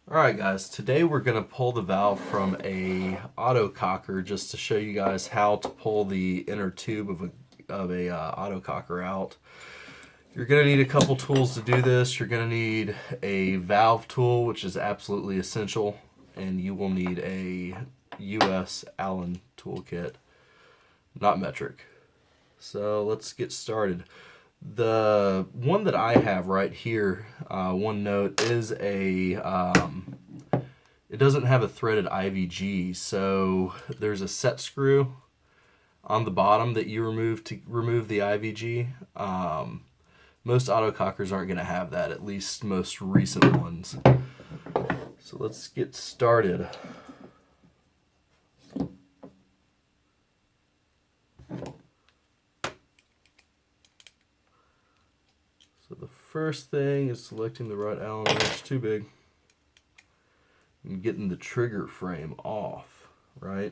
Alright guys, today we're going to pull the valve from a autococker just to show you guys how to pull the inner tube of a autococker out. You're going to need a couple tools to do this. You're going to need a valve tool, which is absolutely essential, and you will need a US Allen toolkit, not metric. So let's get started. The one that I have right here, one note, is it doesn't have a threaded IVG, so there's a set screw on the bottom that you remove to remove the IVG. Most autocockers aren't going to have that, at least most recent ones. So let's get started. So the first thing is selecting the right Allen wrench, too big, and getting the trigger frame off, right?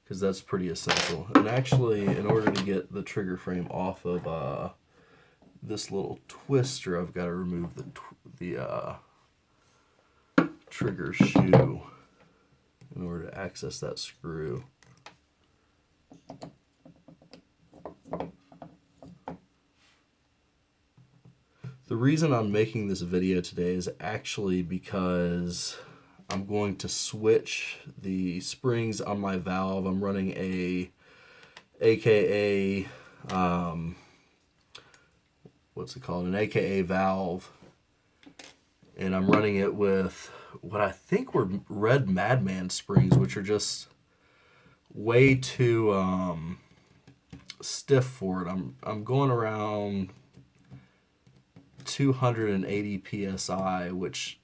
Because that's pretty essential. And actually, in order to get the trigger frame off of this little twister, I've got to remove the trigger shoe in order to access that screw. The reason I'm making this video today is actually because I'm going to switch the springs on my valve. I'm running AKA what's it called? An AKA valve. And I'm running it with what I think were red Madman springs, which are just way too stiff for it. I'm going around 280 psi, which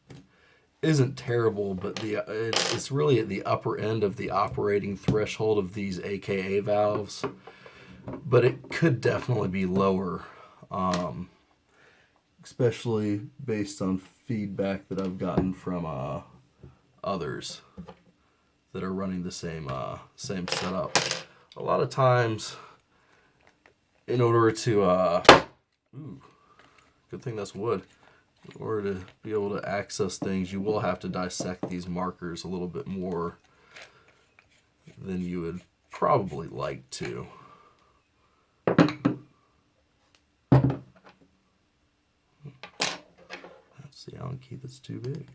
isn't terrible, but it's really at the upper end of the operating threshold of these AKA valves, but it could definitely be lower, especially based on feedback that I've gotten from others that are running the same setup. A lot of times, in order to good thing that's wood. In order to be able to access things, you will have to dissect these markers a little bit more than you would probably like to. That's the Allen key that's too big.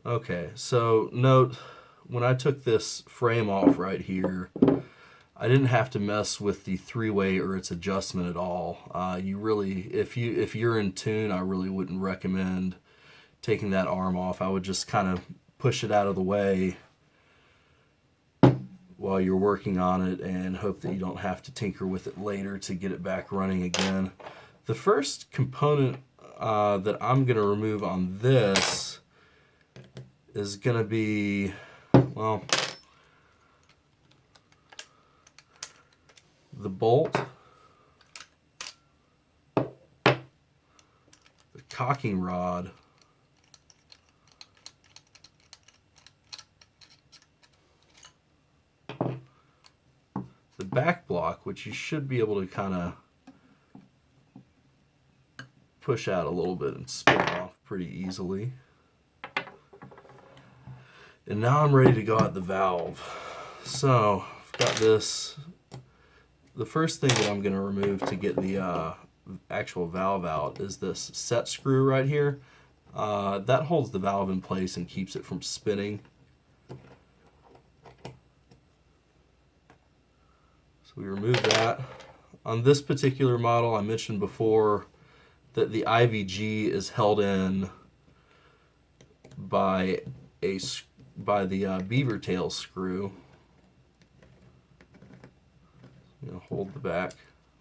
Okay, so note, when I took this frame off right here, I didn't have to mess with the three-way or its adjustment at all. You really, if you're in tune, I really wouldn't recommend taking that arm off. I would just kind of push it out of the way while you're working on it and hope that you don't have to tinker with it later to get it back running again. The first component that I'm going to remove on this is going to be, well, the bolt, the cocking rod, the back block, which you should be able to kind of push out a little bit and spin off pretty easily. And now I'm ready to go at the valve. So I've got this. The first thing that I'm going to remove to get the actual valve out is this set screw right here. That holds the valve in place and keeps it from spinning. So we remove that. On this particular model, I mentioned before that the IVG is held in by the beaver tail screw. I'm going to hold the back,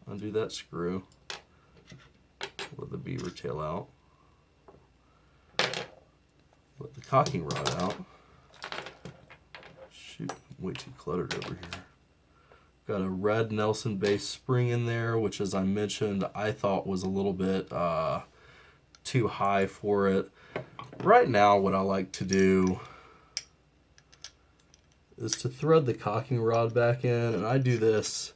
undo that screw, let the beaver tail out, let the cocking rod out. Shoot, I'm way too cluttered over here. Got a red Nelson base spring in there, which, as I mentioned, I thought was a little bit too high for it. Right now what I like to do is to thread the cocking rod back in, and I do this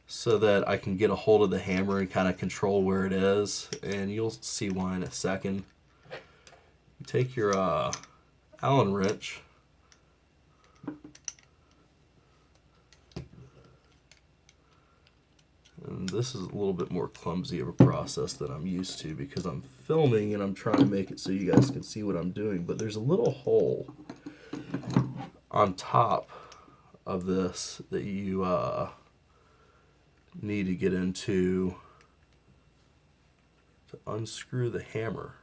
so that I can get a hold of the hammer and kind of control where it is, and you'll see why in a second. You take your Allen wrench, and this is a little bit more clumsy of a process than I'm used to because I'm filming and I'm trying to make it so you guys can see what I'm doing, but there's a little hole on top of this that you need to get into to unscrew the hammer.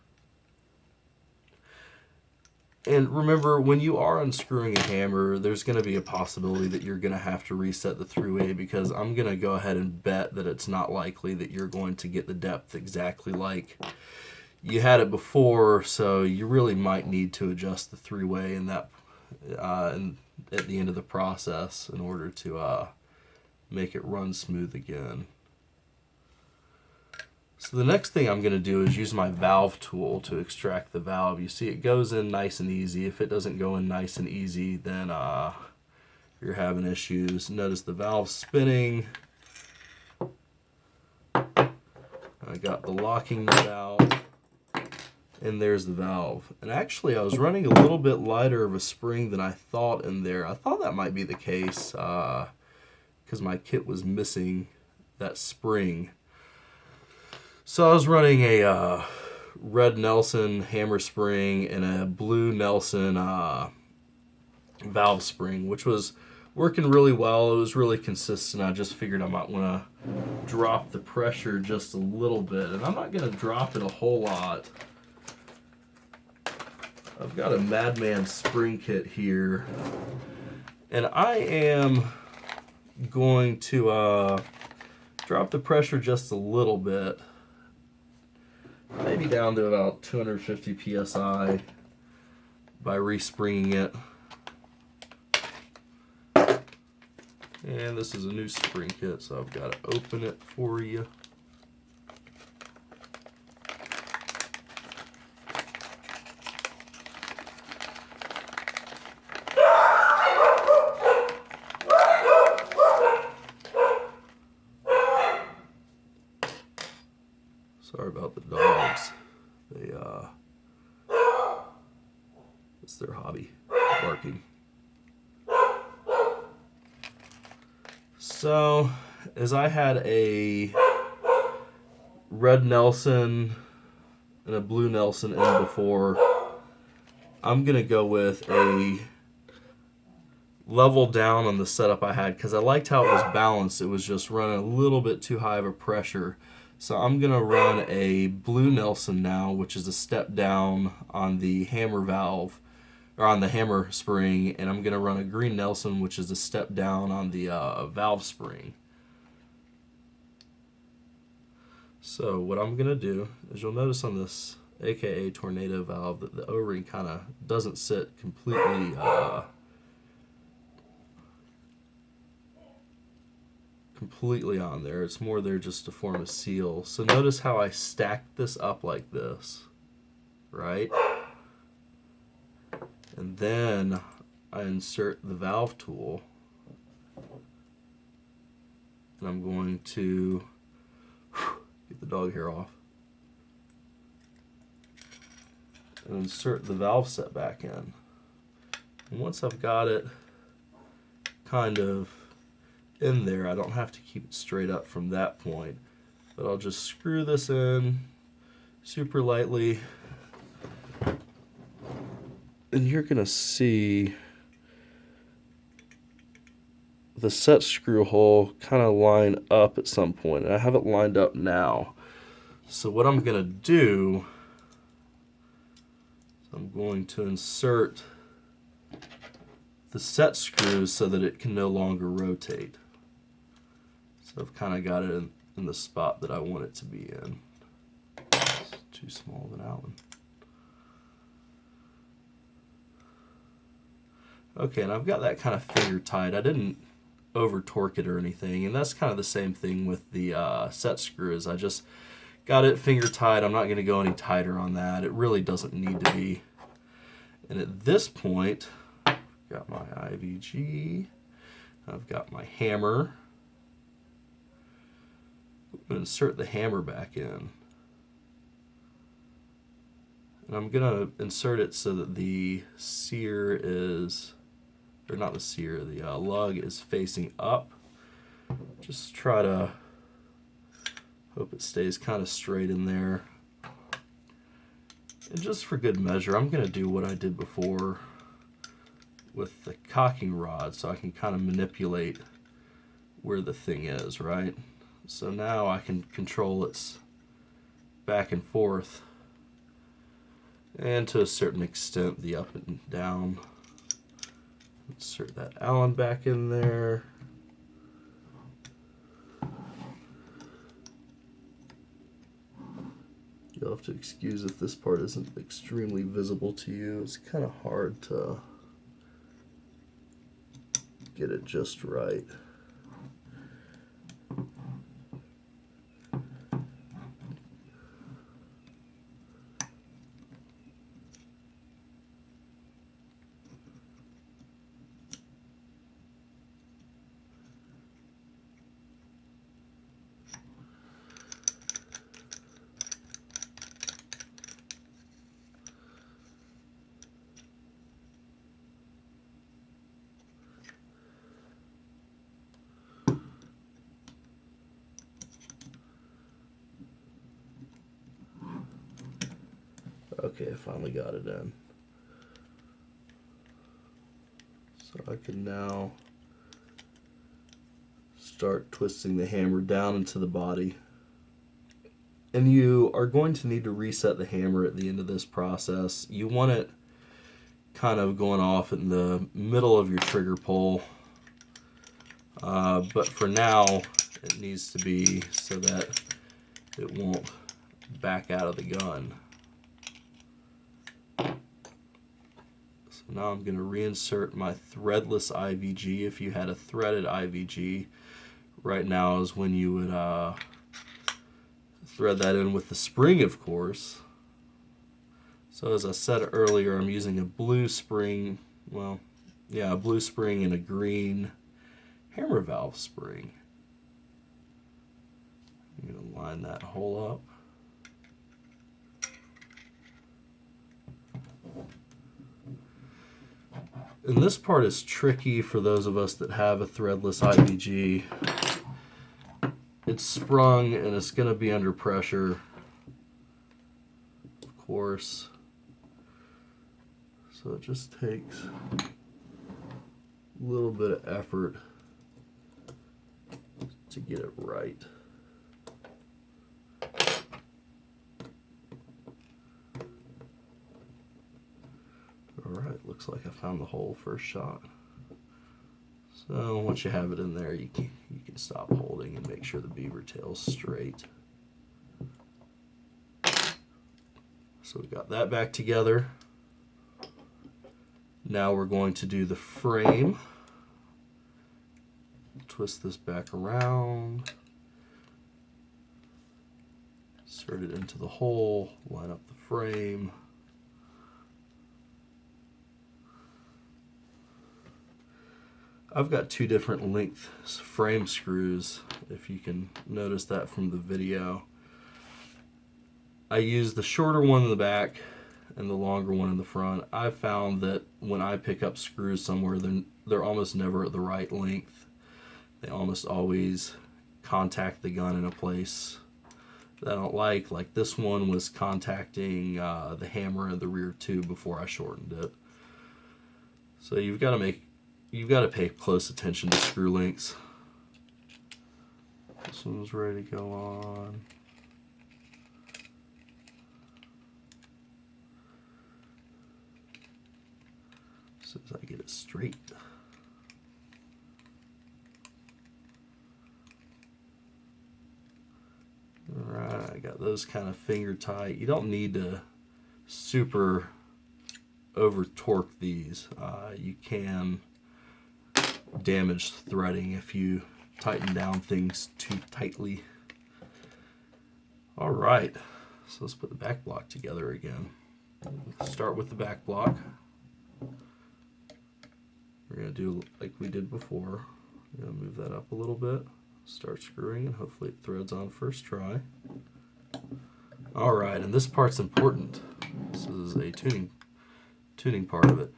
And remember, when you are unscrewing a hammer, there's going to be a possibility that you're going to have to reset the throughway, because I'm going to go ahead and bet that it's not likely that you're going to get the depth exactly like you had it before, so you really might need to adjust the throughway in that at the end of the process in order to make it run smooth again. So the next thing I'm going to do is use my valve tool to extract the valve. You see it goes in nice and easy. If it doesn't go in nice and easy, then you're having issues. Notice the valve spinning. I got the locking nut out, and there's the valve. And actually I was running a little bit lighter of a spring than I thought in there. I thought that might be the case because my kit was missing that spring. So I was running a red Nelson hammer spring and a blue Nelson valve spring, which was working really well. It was really consistent. I just figured I might want to drop the pressure just a little bit, and I'm not going to drop it a whole lot. I've got a Madman spring kit here, and I am going to drop the pressure just a little bit, maybe down to about 250 psi by respringing it. And this is a new spring kit, so I've got to open it for you. Sorry about the dogs. It's their hobby, barking. So, as I had a red Nelson and a blue Nelson in before, I'm going to go with a level down on the setup I had because I liked how it was balanced. It was just running a little bit too high of a pressure. So I'm going to run a blue Nelson now, which is a step down on the hammer valve, or on the hammer spring, and I'm going to run a green Nelson, which is a step down on the valve spring. So what I'm going to do is, you'll notice on this AKA tornado valve that the O-ring kind of doesn't sit completely on there. It's more there just to form a seal. So notice how I stacked this up like this, right? And then I insert the valve tool, and I'm going to get the dog hair off and insert the valve set back in. And once I've got it kind of in there, I don't have to keep it straight up from that point, but I'll just screw this in super lightly, and you're gonna see the set screw hole kind of line up at some point, and I have it lined up now. So what I'm gonna do is I'm going to insert the set screws so that it can no longer rotate. So I've kind of got it in the spot that I want it to be in. It's too small of an Allen. Okay, and I've got that kind of finger tight. I didn't over torque it or anything, and that's kind of the same thing with the set screws. I just got it finger tight. I'm not going to go any tighter on that. It really doesn't need to be. And at this point, I've got my IVG, I've got my hammer. I'm going to insert the hammer back in. And I'm going to insert it so that the sear is, or not the sear, the lug is facing up. Just try to hope it stays kind of straight in there. And just for good measure, I'm going to do what I did before with the cocking rod, so I can kind of manipulate where the thing is, right? So now I can control its back and forth, and to a certain extent the up and down. Insert that Allen back in there. You'll have to excuse if this part isn't extremely visible to you. It's kind of hard to get it just right. Okay, I finally got it in. So I can now start twisting the hammer down into the body. And you are going to need to reset the hammer at the end of this process. You want it kind of going off in the middle of your trigger pull. But for now, it needs to be so that it won't back out of the gun. So now I'm going to reinsert my threadless IVG. If you had a threaded IVG, right now is when you would thread that in with the spring, of course. So as I said earlier, I'm using a blue spring, well, yeah, a blue spring and a green hammer valve spring. I'm going to line that hole up. And this part is tricky for those of us that have a threadless IVG. It's sprung and it's going to be under pressure, of course. So it just takes a little bit of effort to get it right. Alright, looks like I found the hole first shot. So once you have it in there, you can stop holding and make sure the beaver tail's straight. So we got that back together. Now we're going to do the frame. Twist this back around. Insert it into the hole, line up the frame. I've got two different length frame screws, if you can notice that from the video. I use the shorter one in the back and the longer one in the front. I've found that when I pick up screws somewhere, they're almost never at the right length. They almost always contact the gun in a place that I don't like this one was contacting the hammer and the rear tube before I shortened it. So you've got to pay close attention to screw lengths. This one's ready to go on. As soon as I get it straight. Alright, I got those kind of finger tight. You don't need to super over torque these. You can damage threading if you tighten down things too tightly. Alright, so let's put the back block together again. Start with the back block. going to do like we did before. I'm going to move that up a little bit, start screwing, and hopefully it threads on first try. Alright, and this part's important. This is a tuning part of it.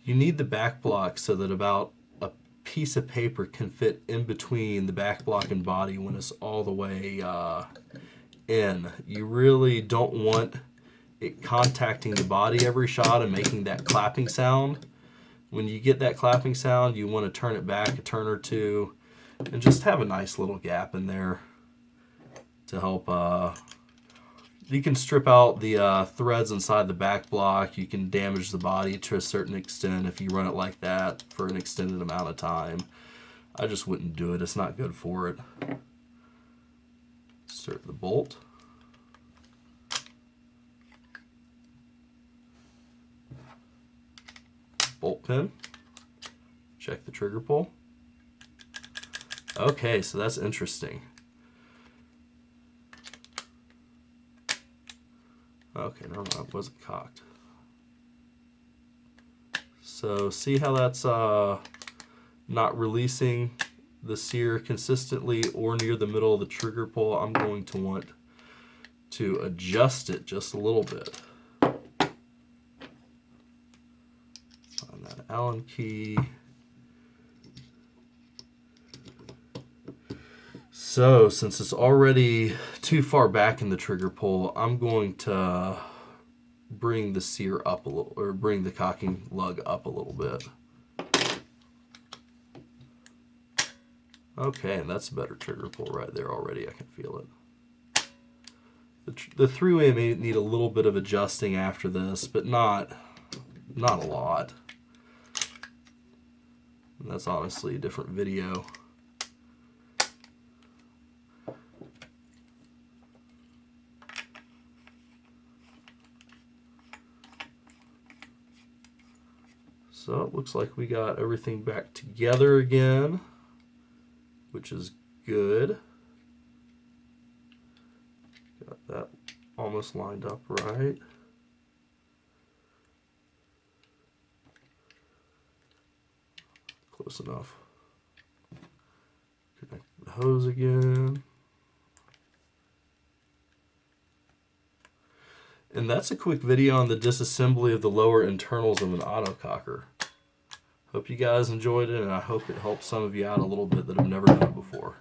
You need the back block so that about a piece of paper can fit in between the back block and body when it's all the way in. You really don't want it contacting the body every shot and making that clapping sound. When you get that clapping sound, you want to turn it back a turn or two and just have a nice little gap in there to help. You can strip out the threads inside the back block. You can damage the body to a certain extent if you run it like that for an extended amount of time. I just wouldn't do it. It's not good for it. Insert the bolt. Bolt pin. Check the trigger pull. Okay, so that's interesting. Okay, no, it wasn't cocked. So see how that's not releasing the sear consistently or near the middle of the trigger pull? I'm going to want to adjust it just a little bit. Find that Allen key. So since it's already too far back in the trigger pull, I'm going to bring the sear up a little, or bring the cocking lug up a little bit. Okay, and that's a better trigger pull right there already. I can feel it. The three-way may need a little bit of adjusting after this, but not a lot. And that's honestly a different video. So it looks like we got everything back together again, which is good. Got that almost lined up right. Close enough. Connect the hose again. And that's a quick video on the disassembly of the lower internals of an autococker. Hope you guys enjoyed it, and I hope it helped some of you out a little bit that have never done it before.